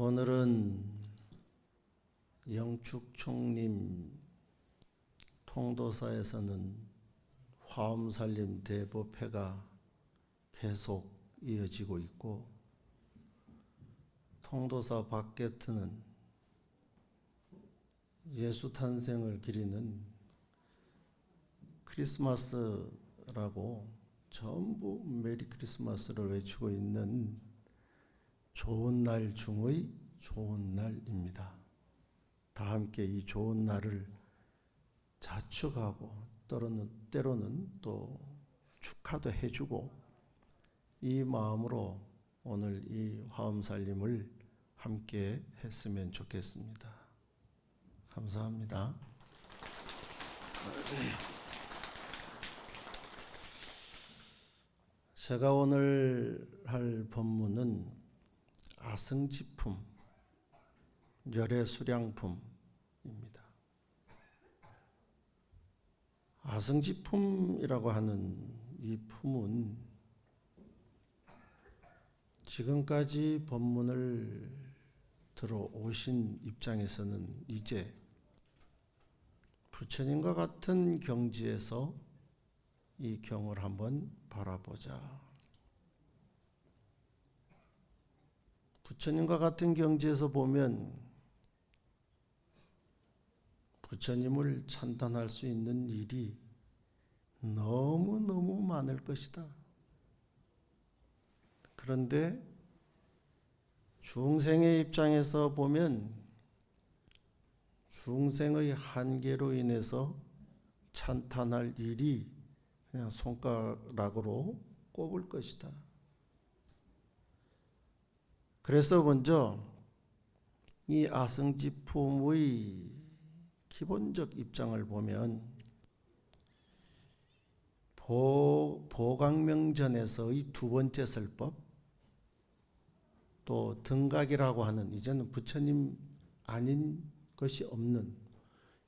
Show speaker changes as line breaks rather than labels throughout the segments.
오늘은 영축총림 통도사에서는 화엄살림 대법회가 계속 이어지고 있고, 통도사 밖에서는 예수 탄생을 기리는 크리스마스라고 전부 메리 크리스마스를 외치고 있는 좋은 날 중의 좋은 날입니다. 다 함께 이 좋은 날을 자축하고 때로는 또 축하도 해주고, 이 마음으로 오늘 이 화엄살림을 함께 했으면 좋겠습니다. 감사합니다. 제가 오늘 할 본문은 아승지품, 열애수량품입니다. 아승지품이라고 하는 이 품은 지금까지 본문을 들어오신 입장에서는 이제 부처님과 같은 경지에서 이 경을 한번 바라보자. 부처님과 같은 경지에서 보면 부처님을 찬탄할 수 있는 일이 너무너무 많을 것이다. 그런데 중생의 입장에서 보면 중생의 한계로 인해서 찬탄할 일이 그냥 손가락으로 꼽을 것이다. 그래서 먼저 이 아승지품의 기본적 입장을 보면 보강명전에서의 두 번째 설법, 또 등각이라고 하는 이제는 부처님 아닌 것이 없는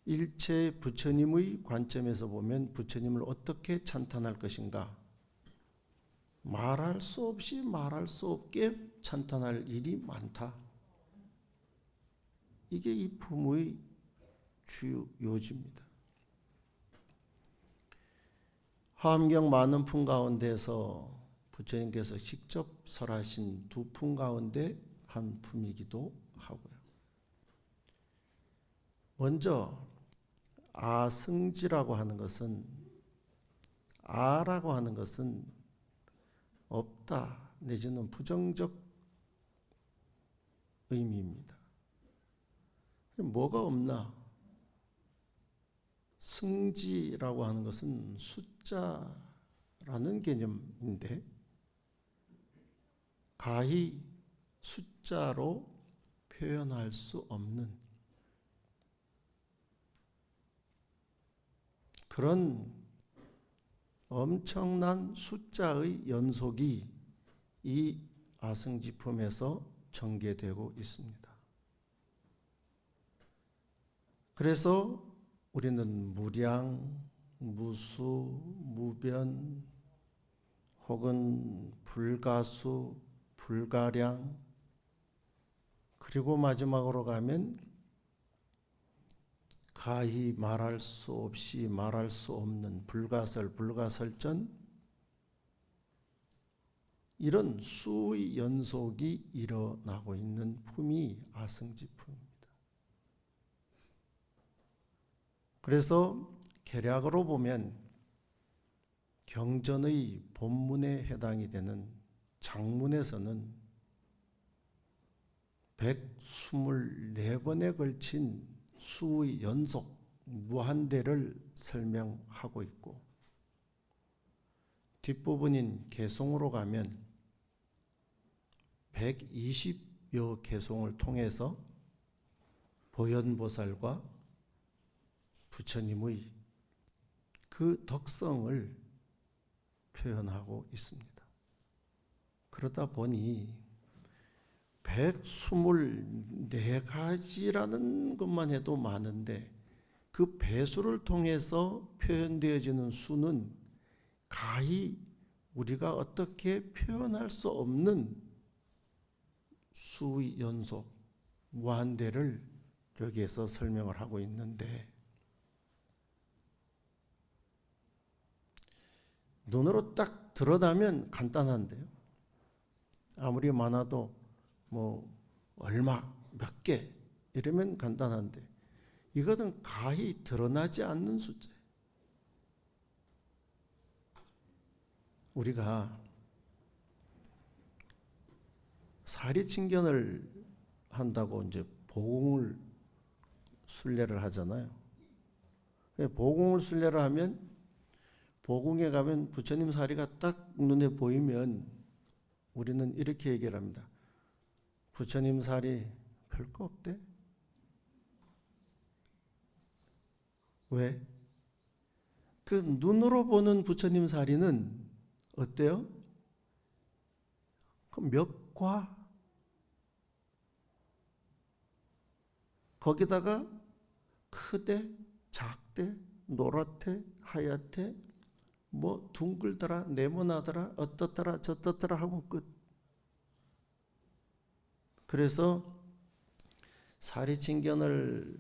일체 부처님의 관점에서 보면 부처님을 어떻게 찬탄할 것인가, 말할 수 없게 찬탄할 일이 많다. 이게 이 품의 주요 요지입니다. 화엄경 많은 품 가운데서 부처님께서 직접 설하신 두 품 가운데 한 품이기도 하고요. 먼저 아승지라고 하는 것은, 아라고 하는 것은 없다 내지는 부정적 의미입니다. 뭐가 없나? 승지라고 하는 것은 숫자라는 개념인데, 가히 숫자로 표현할 수 없는 그런 엄청난 숫자의 연속이 이 아승지품에서 전개되고 있습니다. 그래서 우리는 무량, 무수, 무변, 혹은 불가수, 불가량, 그리고 마지막으로 가면 가히 말할 수 없이 말할 수 없는 불가설, 불가설전, 이런 수의 연속이 일어나고 있는 품이 아승지품입니다. 그래서 개략으로 보면 경전의 본문에 해당이 되는 장문에서는 124번에 걸친 수의 연속, 무한대를 설명하고 있고, 뒷부분인 개송으로 가면 120여 개송을 통해서 보현보살과 부처님의 그 덕성을 표현하고 있습니다. 그러다 보니 124가지라는 것만 해도 많은데, 그 배수를 통해서 표현되어지는 수는 가히 우리가 어떻게 표현할 수 없는 수의 연속, 무한대를 여기에서 설명을 하고 있는데, 눈으로 딱 드러나면 간단한데요. 아무리 많아도 뭐 얼마, 몇 개 이러면 간단한데, 이것은 가히 드러나지 않는 숫자예요. 우리가 사리친견을 한다고 이제 보공을 순례를 하잖아요. 보공을 순례를 하면, 보공에 가면 부처님 사리가 딱 눈에 보이면 우리는 이렇게 얘기를 합니다. 부처님 사리 별거 없대. 왜? 그 눈으로 보는 부처님 사리는 어때요? 그 몇과 거기다가 크대, 작대, 노랗대, 하얗대, 뭐 둥글더라, 네모나더라, 어떻더라, 저떻더라 하고 끝. 그래서 사리친견을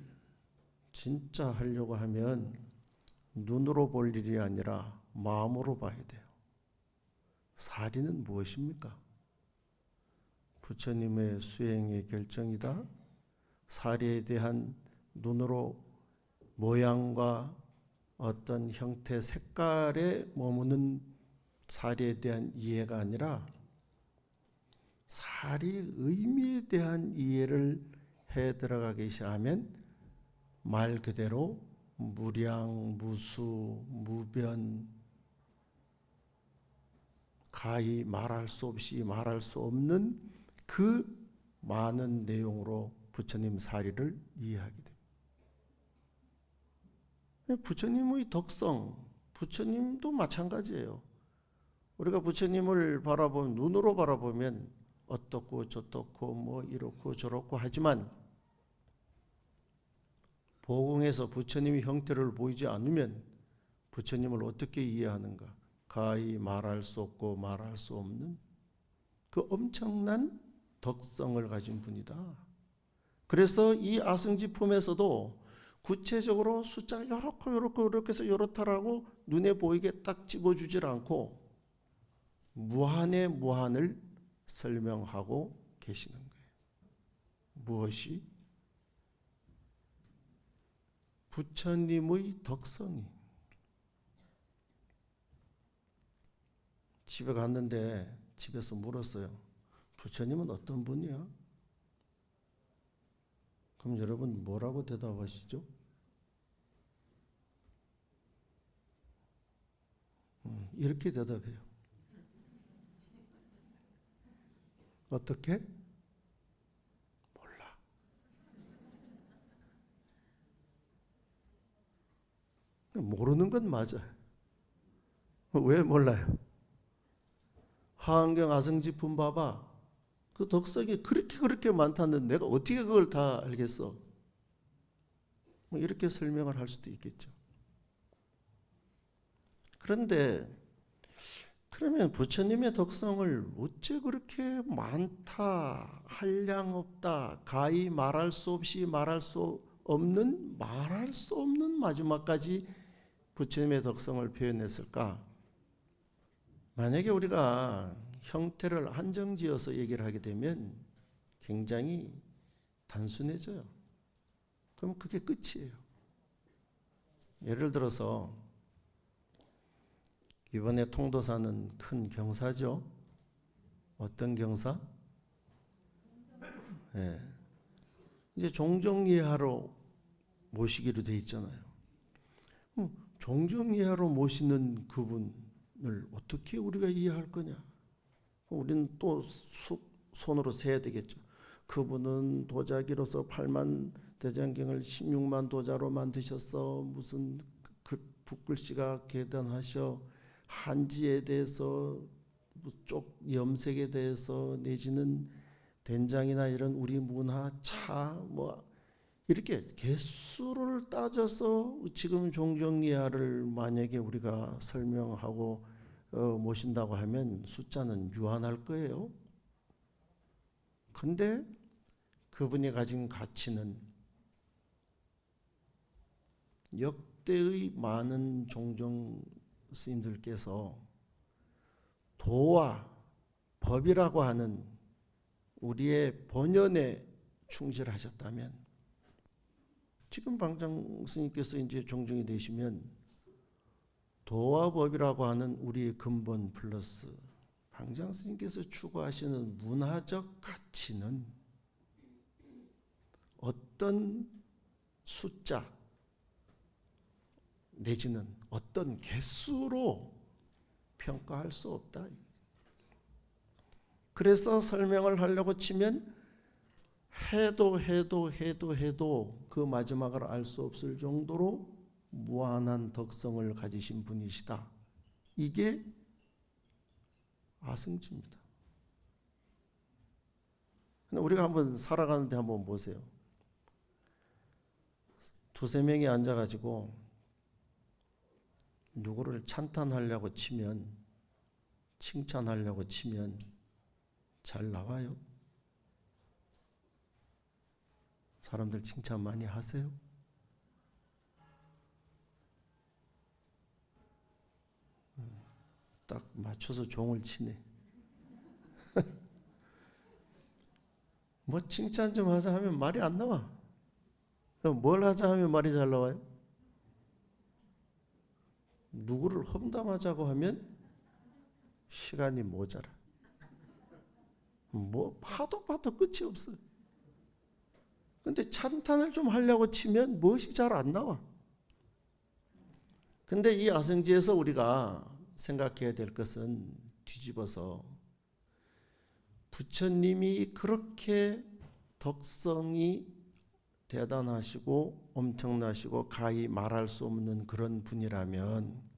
진짜 하려고 하면 눈으로 볼 일이 아니라 마음으로 봐야 돼요. 사리는 무엇입니까? 부처님의 수행의 결정이다. 사리에 대한 눈으로 모양과 어떤 형태, 색깔에 머무는 사리에 대한 이해가 아니라 사리의 의미에 대한 이해를 해 들어가기 시작하면 말 그대로 무량, 무수, 무변, 가히 말할 수 없이 말할 수 없는 그 많은 내용으로 부처님 사리를 이해하게 됩니다. 부처님의 덕성, 부처님도 마찬가지예요. 우리가 부처님을 바라보면, 눈으로 바라보면 어떻고 저떻고 뭐 이렇고 저렇고 하지만, 보공에서 부처님의 형태를 보이지 않으면 부처님을 어떻게 이해하는가? 가히 말할 수 없고 말할 수 없는 그 엄청난 덕성을 가진 분이다. 그래서 이 아승지품에서도 구체적으로 숫자 요렇게 해서 요렇다라고 눈에 보이게 딱 집어주질 않고 무한의 무한을 설명하고 계시는 거예요. 무엇이? 부처님의 덕성이. 집에 갔는데 집에서 물었어요. 부처님은 어떤 분이야? 그럼 여러분 뭐라고 대답하시죠? 이렇게 대답해요. 어떻게? 몰라. 모르는 건 맞아. 왜 몰라요? 하안경 아승지품 봐봐. 그 덕성이 그렇게 많다는데 내가 어떻게 그걸 다 알겠어? 뭐 이렇게 설명을 할 수도 있겠죠. 그런데 그러면 부처님의 덕성을 어째 그렇게 많다, 한량 없다, 가히 말할 수 없이 말할 수 없는 마지막까지 부처님의 덕성을 표현했을까? 만약에 우리가 형태를 한정지어서 얘기를 하게 되면 굉장히 단순해져요. 그럼 그게 끝이에요. 예를 들어서 이번에 통도사는 큰 경사죠. 어떤 경사? 네. 이제 종정예하로 모시기로 돼 있잖아요. 종정예하로 모시는 그분을 어떻게 우리가 이해할 거냐? 우리는 또 손으로 세야 되겠죠. 그분은 도자기로서 8만 대장경을 16만 도자로 만드셨어. 무슨 붓글씨가 대단하셔. 한지에 대해서, 쪽 염색에 대해서, 내지는 된장이나 이런 우리 문화, 차, 뭐 이렇게 개수를 따져서 지금 종정예하를 만약에 우리가 설명하고 모신다고 하면 숫자는 유한할 거예요. 근데 그분이 가진 가치는 역대의 많은 종종 스님들께서 도와 법이라고 하는 우리의 본연에 충실하셨다면, 지금 방장 스님께서 이제 종종이 되시면 도와 법이라고 하는 우리의 근본 플러스 방장 스님께서 추구하시는 문화적 가치는 어떤 숫자 내지는 어떤 개수로 평가할 수 없다. 그래서 설명을 하려고 치면 해도 그 마지막을 알 수 없을 정도로 무한한 덕성을 가지신 분이시다. 이게 아승지입니다. 우리가 한번 살아가는데 한번 보세요. 두세 명이 앉아가지고 누구를 찬탄하려고 치면, 칭찬하려고 치면 잘 나와요? 사람들 칭찬 많이 하세요? 딱 맞춰서 종을 치네. 뭐 칭찬 좀 하자 하면 말이 안 나와. 그럼 뭘 하자 하면 말이 잘 나와요? 누구를 험담하자고 하면 시간이 모자라. 뭐 파도 끝이 없어요. 근데 찬탄을 좀 하려고 치면 무엇이 잘 안 나와. 근데 이 아승지에서 우리가 생각해야 될 것은 뒤집어서 부처님이 그렇게 덕성이 대단하시고 엄청나시고 가히 말할 수 없는 그런 분이라면,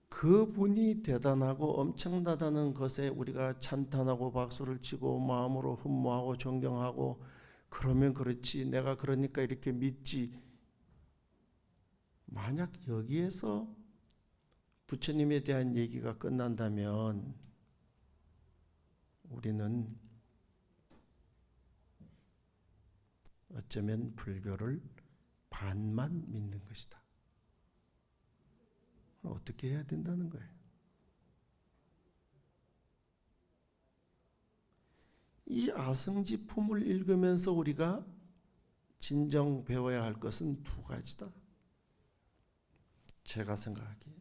그 분이 대단하고 엄청나다는 것에 우리가 찬탄하고 박수를 치고 마음으로 흠모하고 존경하고 그러면 그렇지, 내가 그러니까 이렇게 믿지. 만약 여기에서 부처님에 대한 얘기가 끝난다면 우리는 어쩌면 불교를 반만 믿는 것이다. 어떻게 해야 된다는 거예요? 이 아승지품을 읽으면서 우리가 진정 배워야 할 것은 두 가지다. 제가 생각하기에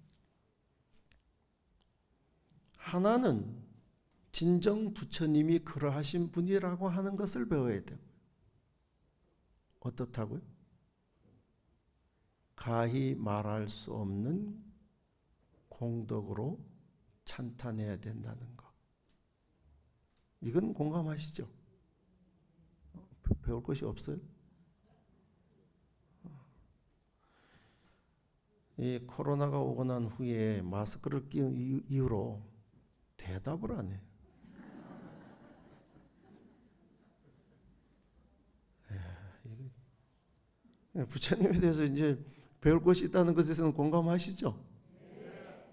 하나는 진정 부처님이 그러하신 분이라고 하는 것을 배워야 되고, 어떻다고요? 가히 말할 수 없는 공덕으로 찬탄해야 된다는 것. 이건 공감하시죠? 배울 것이 없어요? 이 코로나가 오고 난 후에 마스크를 끼운 이후로 대답을 안 해요. 부처님에 대해서 이제 배울 것이 있다는 것에서는 공감하시죠?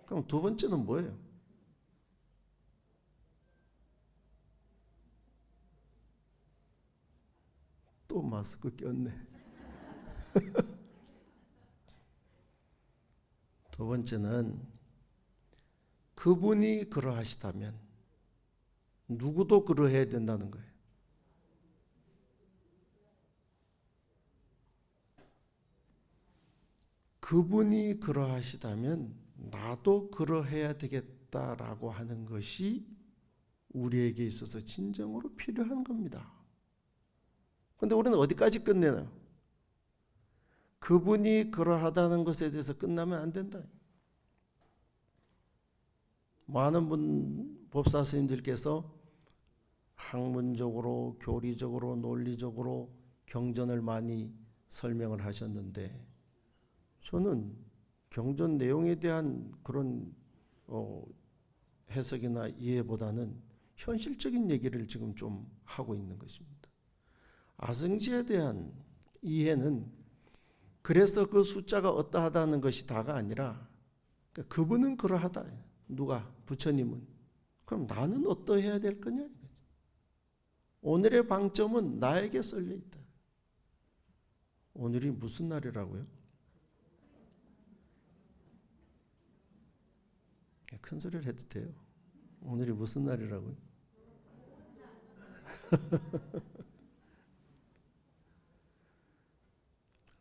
그럼 두 번째는 뭐예요? 또 마스크 꼈네. 두 번째는 그분이 그러하시다면 누구도 그러해야 된다는 거예요. 그분이 그러하시다면 나도 그러해야 되겠다라고 하는 것이 우리에게 있어서 진정으로 필요한 겁니다. 그런데 우리는 어디까지 끝내나요? 그분이 그러하다는 것에 대해서 끝나면 안 된다. 많은 법사 스님들께서 학문적으로, 교리적으로, 논리적으로 경전을 많이 설명을 하셨는데, 저는 경전 내용에 대한 그런 해석이나 이해보다는 현실적인 얘기를 지금 좀 하고 있는 것입니다. 아승지에 대한 이해는 그래서 그 숫자가 어떠하다는 것이 다가 아니라, 그분은 그러하다. 누가? 부처님은. 그럼 나는 어떠해야 될 거냐? 오늘의 방점은 나에게 쏠려 있다. 오늘이 무슨 날이라고요? 큰 소리를 해도 돼요. 오늘이 무슨 날이라고요?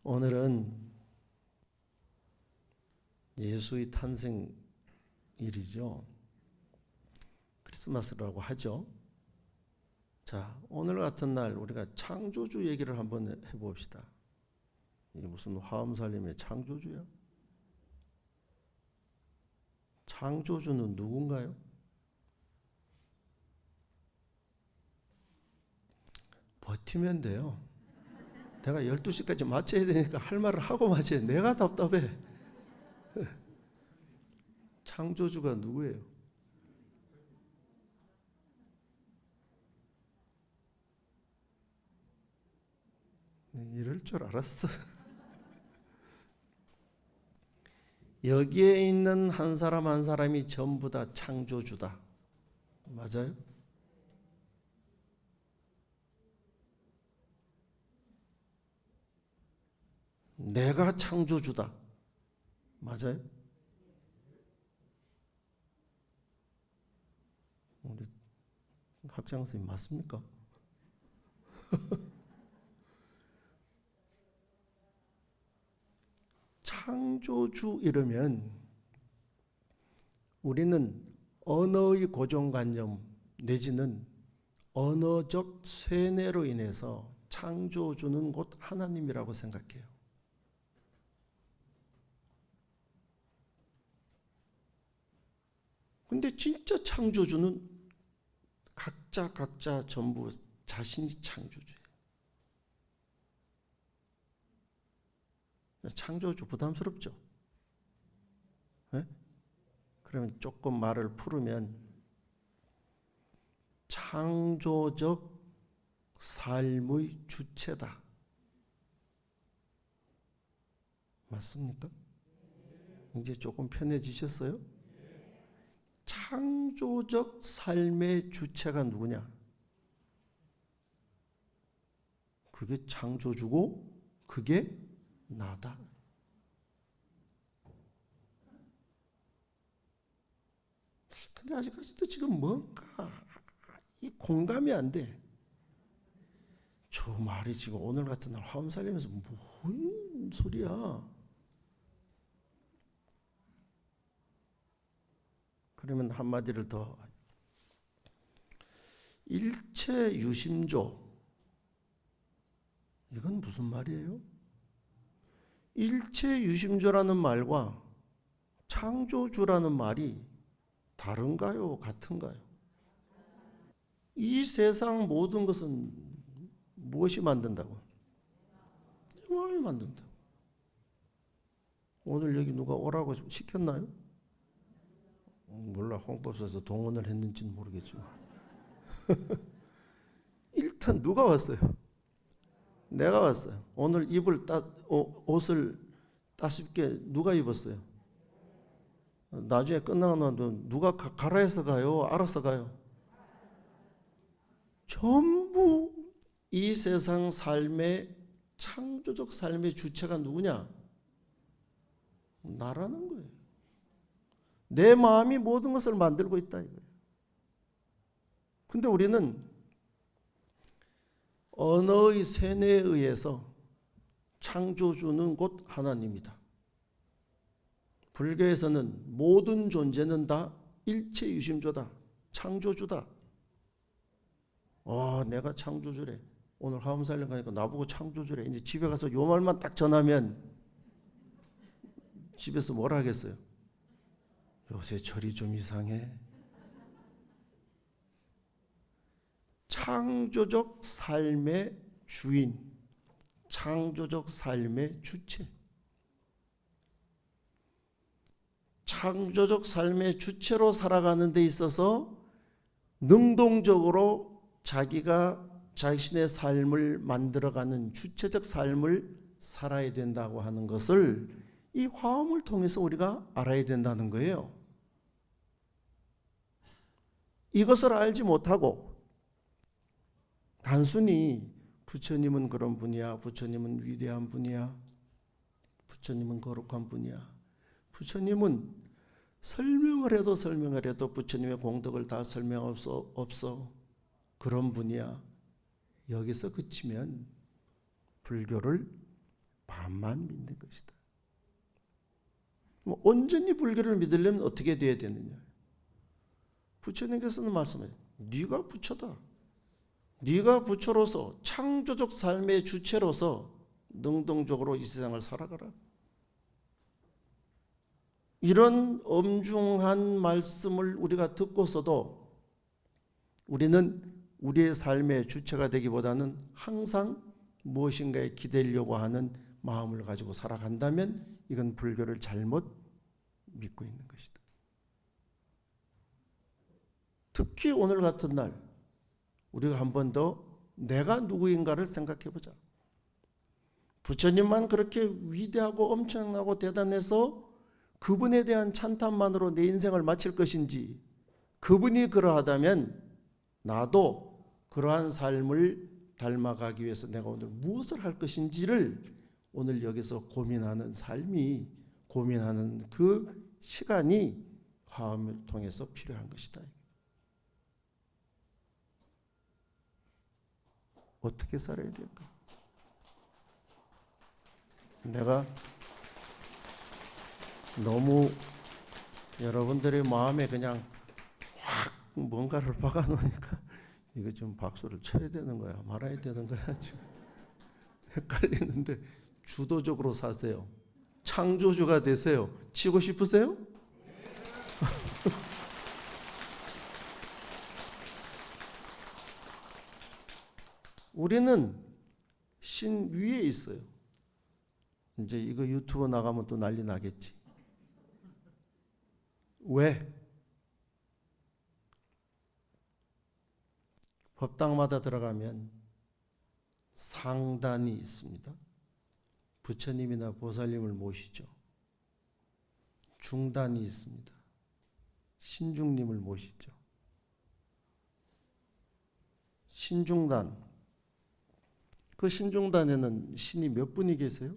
오늘은 예수의 탄생일이죠. 크리스마스라고 하죠. 자, 오늘 같은 날 우리가 창조주 얘기를 한번 해봅시다. 이게 무슨 화엄살림의 창조주야? 창조주는 누군가요? 버티면 돼요. 내가 12시까지 마쳐야 되니까 할 말을 하고 마쳐야 돼. 내가 답답해. 창조주가 누구예요? 이럴 줄 알았어. 여기에 있는 한 사람 한 사람이 전부 다 창조주다. 맞아요? 내가 창조주다. 맞아요? 우리 학장 선생님 맞습니까? 창조주 이러면 우리는 언어의 고정관념 내지는 언어적 쇠뇌로 인해서 창조주는 곧 하나님이라고 생각해요. 근데 진짜 창조주는 각자 전부 자신이 창조주예요. 창조주 부담스럽죠? 네? 그러면 조금 말을 풀으면 창조적 삶의 주체다. 맞습니까? 이제 조금 편해지셨어요? 창조적 삶의 주체가 누구냐? 그게 창조주고 그게 나다. 근데 아직까지도 지금 뭔가 이 공감이 안 돼. 저 말이 지금 오늘 같은 날 화음 살리면서 뭔 소리야? 그러면 한마디를 더, 일체 유심조, 이건 무슨 말이에요? 일체 유심조라는 말과 창조주라는 말이 다른가요? 같은가요? 이 세상 모든 것은 무엇이 만든다고? 마음이 만든다. 오늘 여기 누가 오라고 시켰나요? 몰라. 홍법사에서 동원을 했는지는 모르겠지만 일단 누가 왔어요? 내가 왔어요. 오늘 입을 옷을 따숩게 누가 입었어요? 나중에 끝나고 나도 누가 갈아해서 가요? 알아서 가요? 전부 이 세상 삶의 창조적 삶의 주체가 누구냐? 나라는 거예요. 내 마음이 모든 것을 만들고 있다 이거예요. 근데 우리는 언어의 세뇌에 의해서 창조주는 곧 하나님이다. 불교에서는 모든 존재는 다 일체 유심조다. 창조주다. 내가 창조주래. 오늘 화엄살림 가니까 나보고 창조주래. 이제 집에 가서 요 말만 딱 전하면 집에서 뭐라 하겠어요? 요새 절이 좀 이상해. 창조적 삶의 주인, 창조적 삶의 주체. 창조적 삶의 주체로 살아가는 데 있어서 능동적으로 자기가 자신의 삶을 만들어가는 주체적 삶을 살아야 된다고 하는 것을 이 화엄을 통해서 우리가 알아야 된다는 거예요. 이것을 알지 못하고 단순히 부처님은 그런 분이야, 부처님은 위대한 분이야, 부처님은 거룩한 분이야, 부처님은 설명을 해도 부처님의 공덕을 다 설명할 수 없어, 그런 분이야, 여기서 그치면 불교를 반만 믿는 것이다. 온전히 불교를 믿으려면 어떻게 돼야 되느냐? 부처님께서는 말씀해요. 네가 부처다. 네가 부처로서 창조적 삶의 주체로서 능동적으로 이 세상을 살아가라. 이런 엄중한 말씀을 우리가 듣고서도 우리는 우리의 삶의 주체가 되기보다는 항상 무엇인가에 기대려고 하는 마음을 가지고 살아간다면 이건 불교를 잘못 믿고 있는 것이다. 특히 오늘 같은 날 우리가 한 번 더 내가 누구인가를 생각해 보자. 부처님만 그렇게 위대하고 엄청나고 대단해서 그분에 대한 찬탄만으로 내 인생을 마칠 것인지, 그분이 그러하다면 나도 그러한 삶을 닮아가기 위해서 내가 오늘 무엇을 할 것인지를 오늘 여기서 고민하는 삶이, 고민하는 그 시간이 화엄을 통해서 필요한 것이다. 어떻게 살아야 될까? 내가 너무 여러분들의 마음에 그냥 확 뭔가를 박아놓으니까 이거 좀 박수를 쳐야 되는 거야, 말아야 되는 거야, 지금 헷갈리는데 주도적으로 사세요. 창조주가 되세요. 치고 싶으세요? 우리는 신 위에 있어요. 이제 이거 유튜브 나가면 또 난리 나겠지. 왜? 법당마다 들어가면 상단이 있습니다. 부처님이나 보살님을 모시죠. 중단이 있습니다. 신중님을 모시죠. 신중단. 그 신중단에는 신이 몇 분이 계세요?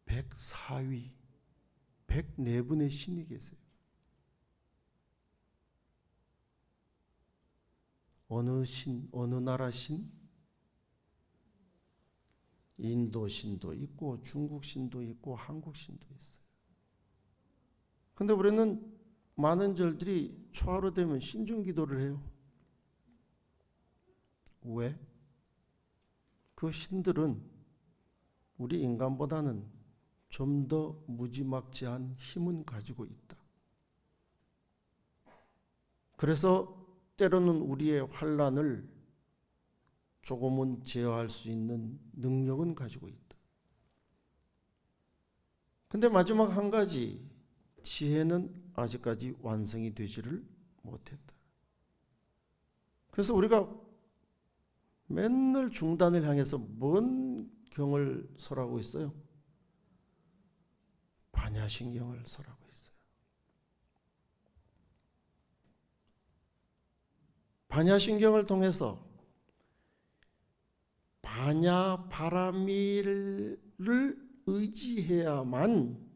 104위, 104분의 신이 계세요. 어느 신, 어느 나라 신? 인도 신도 있고 중국 신도 있고 한국 신도 있어요. 근데 우리는 많은 절들이 초하루 되면 신중 기도를 해요. 왜? 그 신들은 우리 인간보다는 좀 더 무지막지한 힘은 가지고 있다. 그래서 때로는 우리의 환난을 조금은 제어할 수 있는 능력은 가지고 있다. 근데 마지막 한 가지, 지혜는 아직까지 완성이 되지를 못했다. 그래서 우리가 맨날 중단을 향해서 뭔 경을 설하고 있어요? 반야신경을 설하고 있어요. 반야신경을 통해서 반야바라미를 의지해야만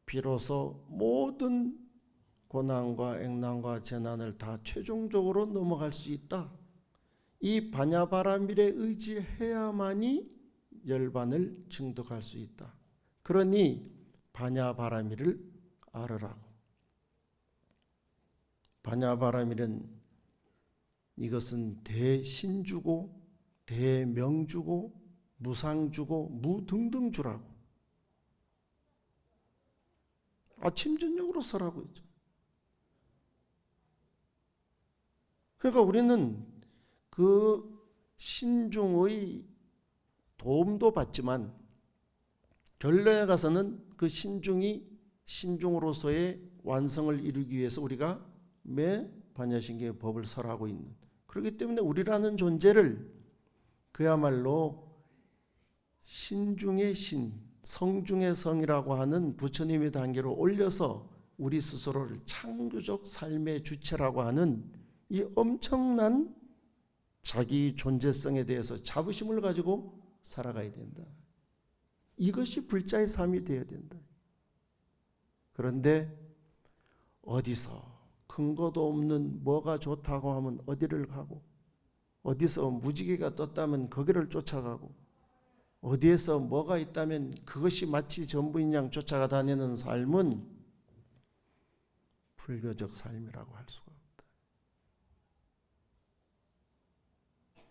비로소 모든 고난과 액난과 재난을 다 최종적으로 넘어갈 수 있다. 이 반야바라밀에 의지해야만이 열반을 증득할 수 있다. 그러니 반야바라밀을 알으라고. 반야바라밀은 이것은 대신주고 대명주고 무상주고 무등등주라고. 아침 저녁으로 설하고 있죠. 그러니까 우리는 그 신중의 도움도 받지만 결론에 가서는 그 신중으로서의 완성을 이루기 위해서 우리가 매 반야신경의 법을 설하고 있는, 그렇기 때문에 우리라는 존재를 그야말로 신중의 신, 성중의 성이라고 하는 부처님의 단계로 올려서 우리 스스로를 창조적 삶의 주체라고 하는 이 엄청난 자기 존재성에 대해서 자부심을 가지고 살아가야 된다. 이것이 불자의 삶이 되어야 된다. 그런데 어디서 근거도 없는 뭐가 좋다고 하면 어디를 가고, 어디서 무지개가 떴다면 거기를 쫓아가고, 어디에서 뭐가 있다면 그것이 마치 전부인 양 쫓아가 다니는 삶은 불교적 삶이라고 할 수가 없다.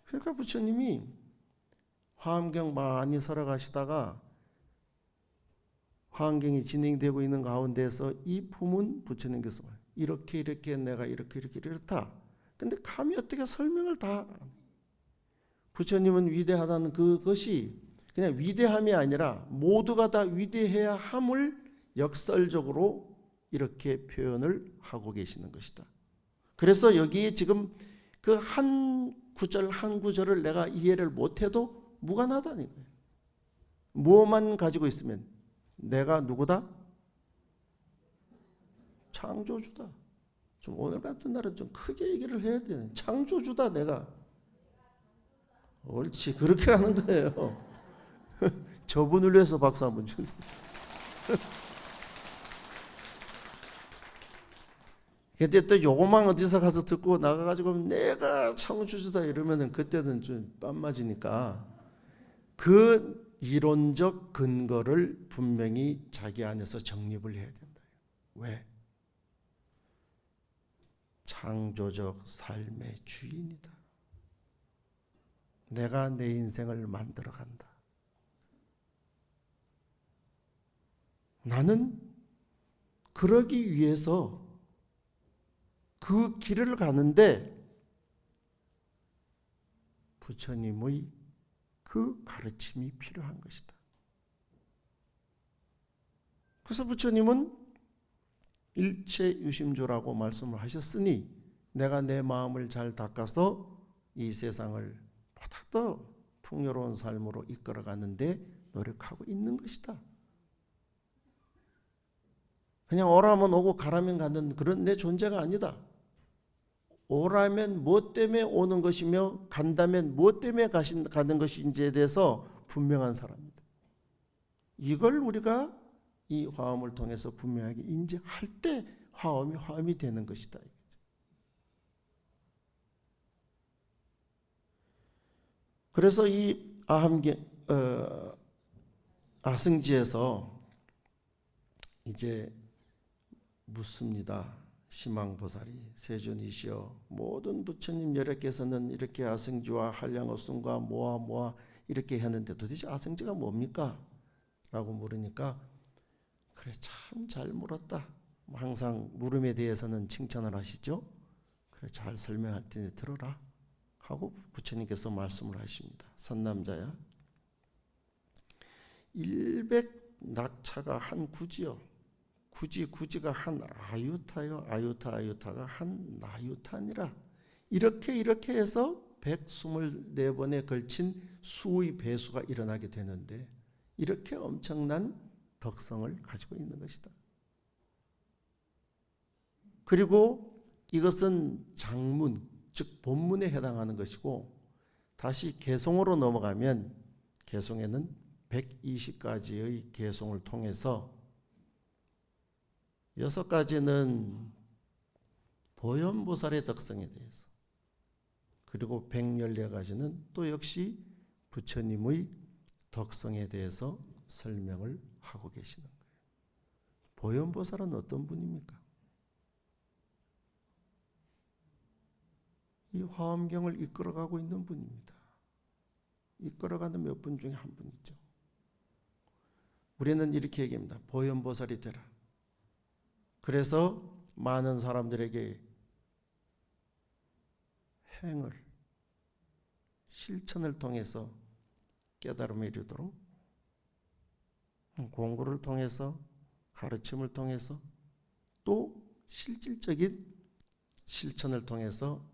그러니까 부처님이 화엄경 많이 설어가시다가 화엄경이 진행되고 있는 가운데서 이 품은 부처님께서 이렇게 내가 이렇게 이렇다. 근데 감히 어떻게 설명을 다. 부처님은 위대하다는 그것이 그냥 위대함이 아니라 모두가 다 위대해야 함을 역설적으로 이렇게 표현을 하고 계시는 것이다. 그래서 여기에 지금 그 한 구절 한 구절을 내가 이해를 못해도 무관하다는 거예요. 뭐만 가지고 있으면 내가 누구다? 창조주다. 좀 오늘 같은 날은 좀 크게 얘기를 해야 되는. 창조주다 내가. 옳지, 그렇게 하는 거예요. 저분을 위해서 박수 한번 주세요. 근데 또 요것만 어디서 가서 듣고 나가가지고 내가 창조주다 이러면은 그때는 좀 뺨 맞으니까 그 이론적 근거를 분명히 자기 안에서 정립을 해야 된다. 왜? 창조적 삶의 주인이다. 내가 내 인생을 만들어 간다. 나는 그러기 위해서 그 길을 가는데 부처님의 그 가르침이 필요한 것이다. 그래서 부처님은 일체유심조라고 말씀을 하셨으니 내가 내 마음을 잘 닦아서 이 세상을 보다 더 풍요로운 삶으로 이끌어가는데 노력하고 있는 것이다. 그냥 오라면 오고 가라면 가는 그런 내 존재가 아니다. 오라면 무엇 때문에 오는 것이며 간다면 무엇 때문에 가는 것인지에 대해서 분명한 사람이다. 이걸 우리가 이 화엄을 통해서 분명하게 인지할 때 화엄이 되는 것이다. 그래서 이 아승지에서 이제 묻습니다. 심왕보살이 세존이시여 모든 부처님 여력께서는 이렇게 아승지와 한량업승과 모아 이렇게 하는데 도대체 아승지가 뭡니까? 라고 물으니까 그래 참 잘 물었다. 항상 물음에 대해서는 칭찬을 하시죠. 그래 잘 설명할 테니 들어라 하고 부처님께서 말씀을 하십니다. 선남자야 100낙차가 한 구지요. 구지가 한 아유타요. 아유타가 한 나유타니라. 이렇게 해서 124번에 걸친 수의 배수가 일어나게 되는데 이렇게 엄청난 덕성을 가지고 있는 것이다. 그리고 이것은 장문, 즉 본문에 해당하는 것이고 다시 개송으로 넘어가면 개송에는 120가지의 개송을 통해서 6가지는 보현보살의 덕성에 대해서 그리고 114가지는 또 역시 부처님의 덕성에 대해서 설명을 하고 계시는 거예요. 보현보살은 어떤 분입니까? 이 화엄경을 이끌어가고 있는 분입니다. 이끌어가는 몇 분 중에 한 분이죠. 우리는 이렇게 얘기합니다. 보현보살이 되라. 그래서 많은 사람들에게 행을 실천을 통해서 깨달음에 이르도록 공부를 통해서 가르침을 통해서 또 실질적인 실천을 통해서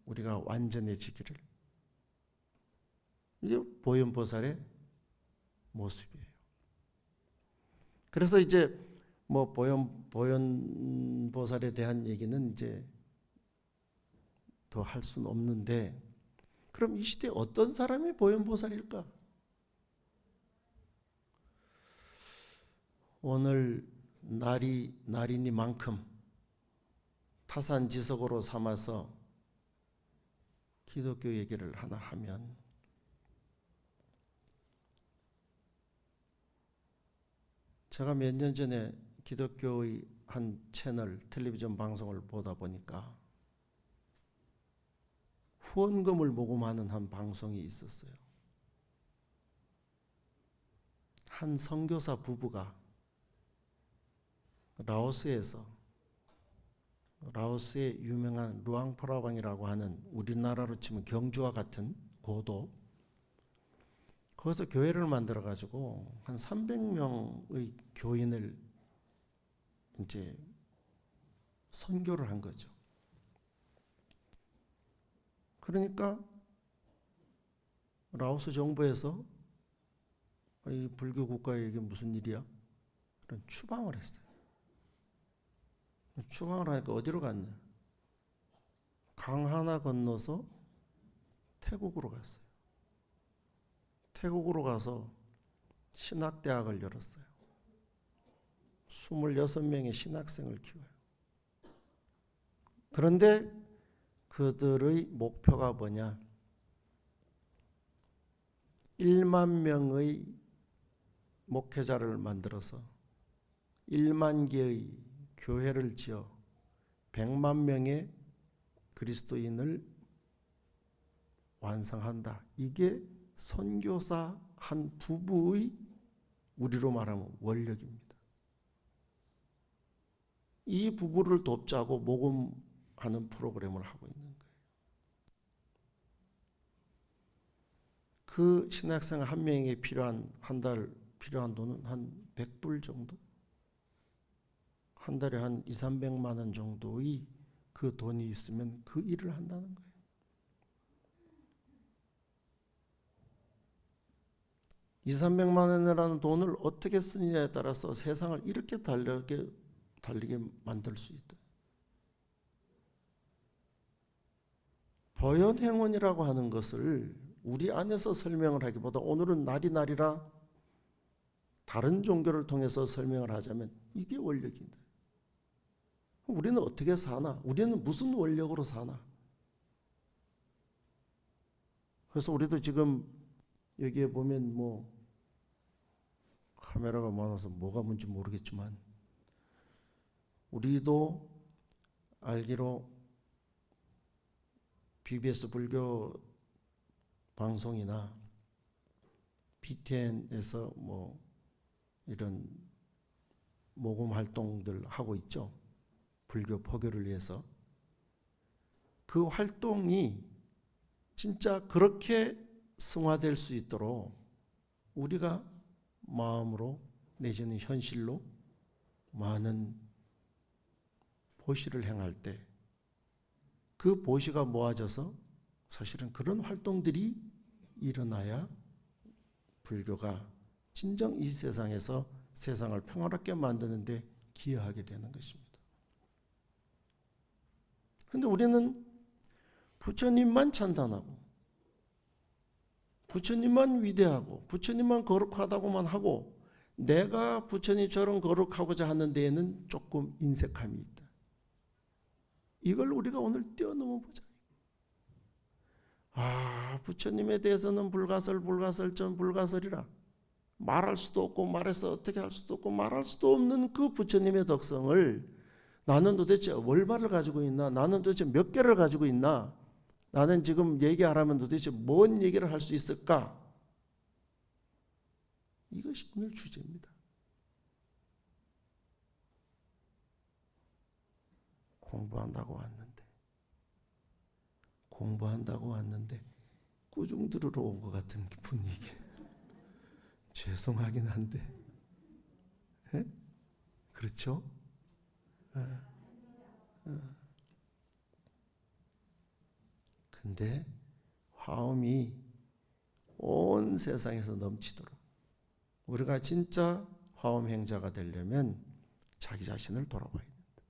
우리가 완전해지기를 이게 보현보살의 모습이에요. 그래서 이제 뭐 보현보살에 대한 얘기는 이제 더 할 수는 없는데, 그럼 이 시대에 어떤 사람이 보현보살일까? 오늘 날이니만큼 타산지석으로 삼아서 기독교 얘기를 하나 하면, 제가 몇 년 전에 기독교의 한 채널 텔레비전 방송을 보다 보니까 후원금을 모금하는 한 방송이 있었어요. 한 선교사 부부가 라오스의 유명한 루앙프라방이라고 하는 우리나라로 치면 경주와 같은 고도, 거기서 교회를 만들어 가지고 한 300명의 교인을 이제 선교를 한 거죠. 그러니까 라오스 정부에서 이 불교 국가에 이게 무슨 일이야? 그런 추방을 했어요. 추방을 하니까 어디로 갔냐? 강 하나 건너서 태국으로 갔어요. 태국으로 가서 신학대학을 열었어요. 26명의 신학생을 키워요. 그런데 그들의 목표가 뭐냐? 1만 명의 목회자를 만들어서 1만 개의 교회를 지어 100만 명의 그리스도인을 완성한다. 이게 선교사 한 부부의 우리로 말하면 원력입니다. 이 부부를 돕자고 모금하는 프로그램을 하고 있는 거예요. 그 신학생 한 명에게 필요한 한 달 필요한 돈은 한 100불 정도? 한 달에 한 200~300만 원 정도의 그 돈이 있으면 그 일을 한다는 거예요. 이 300만 원이라는 돈을 어떻게 쓰느냐에 따라서 세상을 이렇게 달리게 만들 수 있다. 보현행원이라고 하는 것을 우리 안에서 설명을 하기보다, 오늘은 날이라 다른 종교를 통해서 설명을 하자면 이게 원력인데, 우리는 어떻게 사나? 우리는 무슨 원력으로 사나? 그래서 우리도 지금 여기에 보면 뭐 카메라가 많아서 뭐가 뭔지 모르겠지만, 우리도 알기로 BBS 불교 방송이나 BTN에서 뭐 이런 모금 활동들 하고 있죠. 불교 포교를 위해서. 그 활동이 진짜 그렇게 승화될 수 있도록 우리가 마음으로 내지는 현실로 많은 보시를 행할 때 그 보시가 모아져서 사실은 그런 활동들이 일어나야 불교가 진정 이 세상에서 세상을 평화롭게 만드는 데 기여하게 되는 것입니다. 그런데 우리는 부처님만 찬탄하고 부처님만 위대하고 부처님만 거룩하다고만 하고, 내가 부처님처럼 거룩하고자 하는 데에는 조금 인색함이 있다. 이걸 우리가 오늘 뛰어넘어 보자. 부처님에 대해서는 불가설이라 말할 수도 없고, 말해서 어떻게 할 수도 없고, 말할 수도 없는 그 부처님의 덕성을 나는 도대체 얼마를 가지고 있나? 나는 도대체 몇 개를 가지고 있나? 나는 지금 얘기하라면 도대체 뭔 얘기를 할 수 있을까? 이것이 오늘 주제입니다. 공부한다고 왔는데 꾸중 들으러 온 것 같은 분위기. 죄송하긴 한데, 에? 그렇죠? 근데 화음이 온 세상에서 넘치도록, 우리가 진짜 화음 행자가 되려면 자기 자신을 돌아봐야 된다.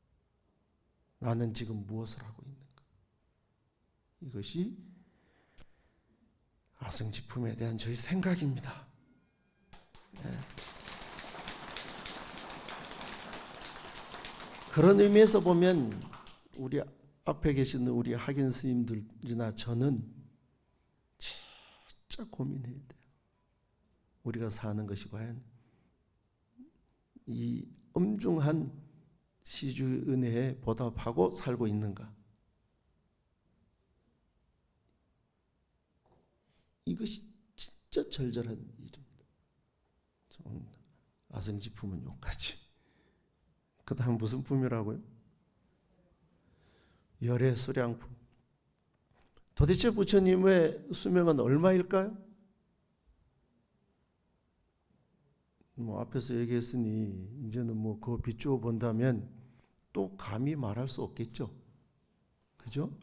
나는 지금 무엇을 하고 있는가? 이것이 아성지품에 대한 저희 생각입니다. 네. 그런 의미에서 보면 우리 앞에 계시는 우리 학연 스님들이나 저는 진짜 고민해야 돼요. 우리가 사는 것이 과연 이 엄중한 시주의 은혜에 보답하고 살고 있는가? 이것이 진짜 절절한 일입니다. 아성지품은 욕하지. 그 다음 무슨 품이라고요? 열애 수량품. 도대체 부처님의 수명은 얼마일까요? 앞에서 얘기했으니 이제는 그거 비추어 본다면 또 감히 말할 수 없겠죠. 그죠?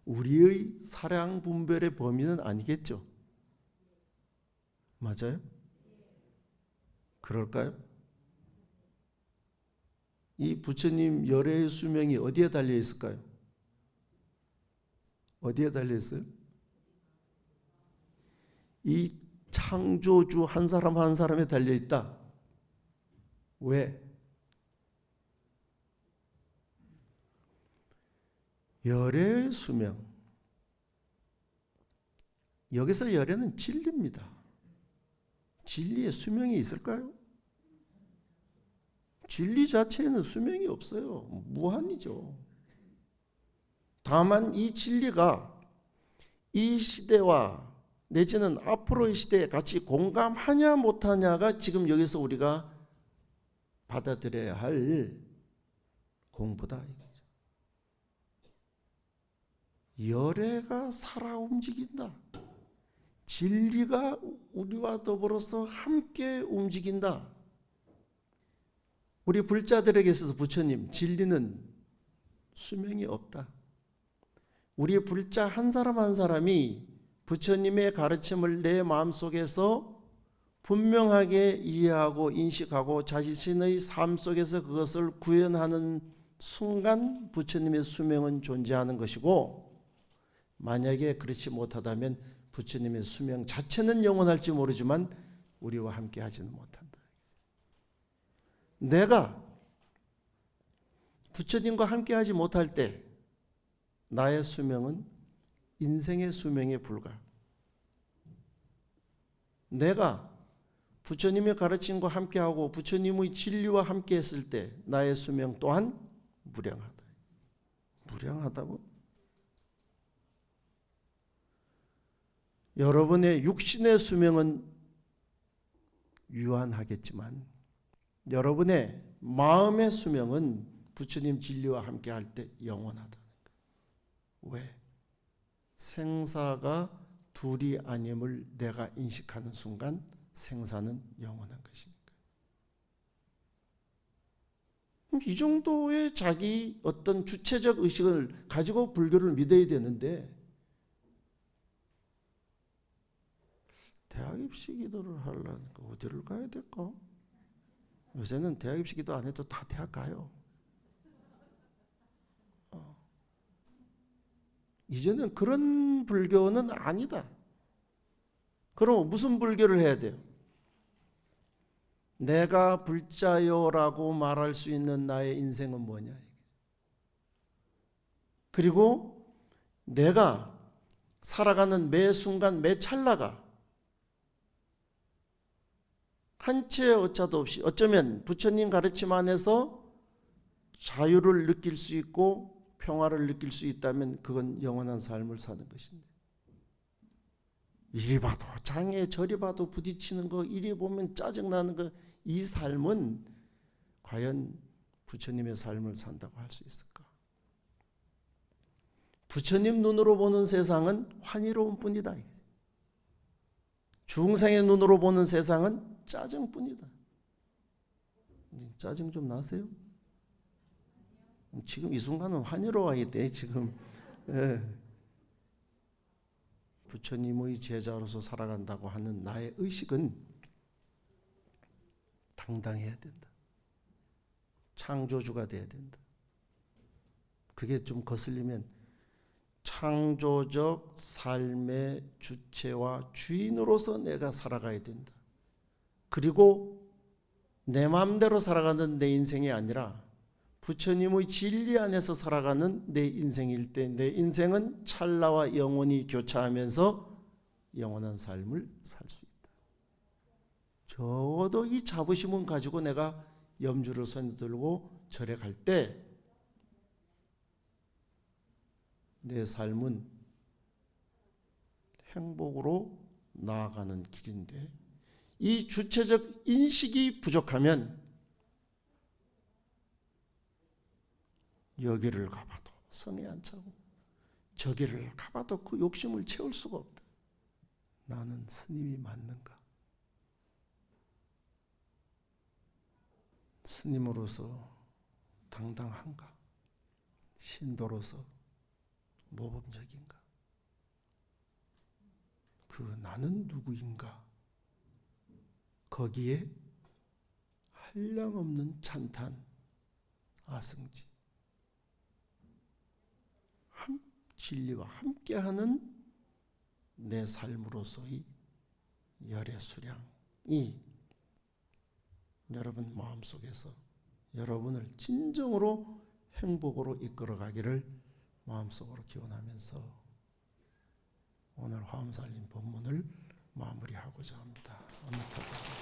우리의 사량 분별의 범위는 아니겠죠. 맞아요? 그럴까요? 이 부처님 열애의 수명이 어디에 달려 있을까요? 어디에 달려 있어요? 이 창조주 한 사람 한 사람에 달려 있다. 왜? 열애의 수명. 여기서 열애는 진리입니다. 진리에 수명이 있을까요? 진리 자체에는 수명이 없어요. 무한이죠. 다만 이 진리가 이 시대와 내지는 앞으로의 시대에 같이 공감하냐 못하냐가 지금 여기서 우리가 받아들여야 할 공부다. 열애가 살아 움직인다. 진리가 우리와 더불어서 함께 움직인다. 우리 불자들에게 있어서 부처님 진리는 수명이 없다. 우리 불자 한 사람 한 사람이 부처님의 가르침을 내 마음속에서 분명하게 이해하고 인식하고 자신의 삶 속에서 그것을 구현하는 순간 부처님의 수명은 존재하는 것이고, 만약에 그렇지 못하다면 부처님의 수명 자체는 영원할지 모르지만 우리와 함께 하지는 못한다. 내가 부처님과 함께 하지 못할 때 나의 수명은 인생의 수명에 불과. 내가 부처님의 가르침과 함께하고 부처님의 진리와 함께 했을 때 나의 수명 또한 무량하다. 무량하다고? 여러분의 육신의 수명은 유한하겠지만 여러분의 마음의 수명은 부처님 진리와 함께 할 때 영원하다. 왜? 생사가 둘이 아님을 내가 인식하는 순간 생사는 영원한 것이니까. 이 정도의 자기 어떤 주체적 의식을 가지고 불교를 믿어야 되는데, 대학 입시 기도를 하려니까 어디를 가야 될까? 요새는 대학 입시 기도 안 해도 다 대학 가요. 이제는 그런 불교는 아니다. 그럼 무슨 불교를 해야 돼요? 내가 불자요라고 말할 수 있는 나의 인생은 뭐냐? 그리고 내가 살아가는 매 순간 매 찰나가 한 채의 오차도 없이 어쩌면 부처님 가르침 안에서 자유를 느낄 수 있고 평화를 느낄 수 있다면 그건 영원한 삶을 사는 것인데, 이리 봐도 장애 저리 봐도 부딪히는 거, 이리 보면 짜증나는 거, 이 삶은 과연 부처님의 삶을 산다고 할 수 있을까? 부처님 눈으로 보는 세상은 환희로운 뿐이다. 중생의 눈으로 보는 세상은 짜증뿐이다. 짜증 좀 나세요? 지금 이 순간은 환희로워야 돼. 지금 부처님의 제자로서 살아간다고 하는 나의 의식은 당당해야 된다. 창조주가 돼야 된다. 그게 좀 거슬리면 창조적 삶의 주체와 주인으로서 내가 살아가야 된다. 그리고 내 마음대로 살아가는 내 인생이 아니라 부처님의 진리 안에서 살아가는 내 인생일 때 내 인생은 찰나와 영원히 교차하면서 영원한 삶을 살 수 있다. 적어도 이 자부심은 가지고 내가 염주를 손에 들고 절에 갈 때 내 삶은 행복으로 나아가는 길인데, 이 주체적 인식이 부족하면 여기를 가봐도 성에 안 차고 저기를 가봐도 그 욕심을 채울 수가 없다. 나는 스님이 맞는가? 스님으로서 당당한가? 신도로서 모범적인가? 그 나는 누구인가? 거기에 한량없는 찬탄, 아승지, 진리와 함께하는 내 삶으로서의 열의 수량이 여러분 마음속에서 여러분을 진정으로 행복으로 이끌어가기를 마음속으로 기원하면서 오늘 화엄살림 법문을 마무리하고자 합니다. 아무튼